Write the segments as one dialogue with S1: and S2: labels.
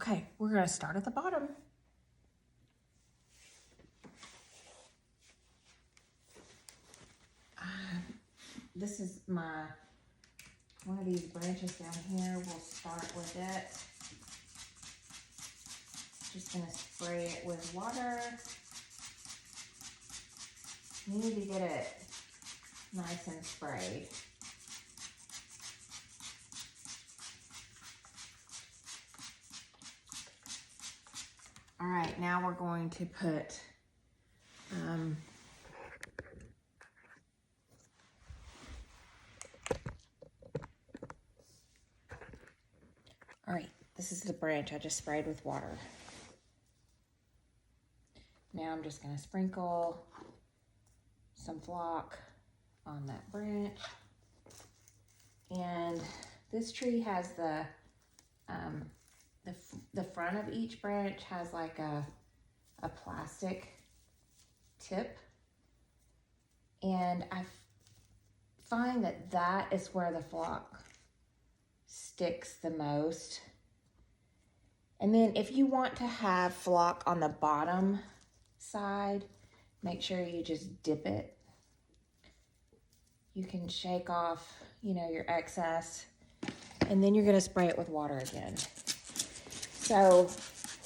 S1: Okay, we're gonna start at the bottom. This is one of these branches down here. We'll start with it. Just gonna spray it with water. Need to get it nice and sprayed. All right, now we're going to put all right, this is the branch I just sprayed with water. Now I'm just gonna sprinkle some flock on that branch. And this tree has the front of each branch has like a plastic tip. And I find that is where the flock sticks the most. And then if you want to have flock on the bottom side, make sure you just dip it. You can shake off, your excess, and then you're gonna spray it with water again. So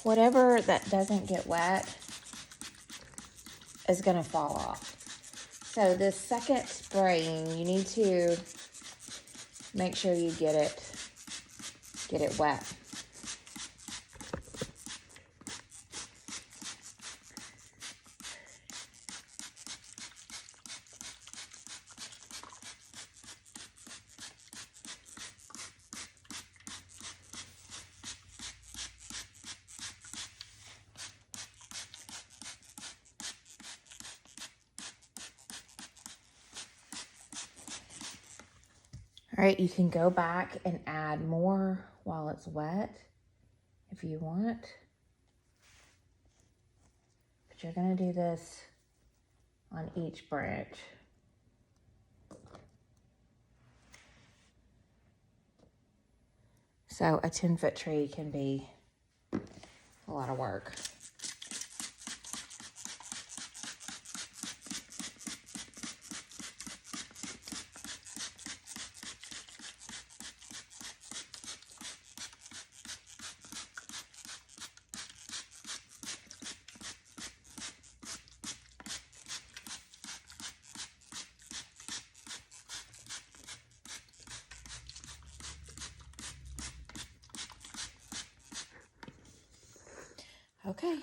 S1: whatever that doesn't get wet is gonna fall off. So the second spraying, you need to make sure you get it wet. All right, you can go back and add more while it's wet if you want. But you're gonna do this on each branch. So a 10-foot tree can be a lot of work. Okay,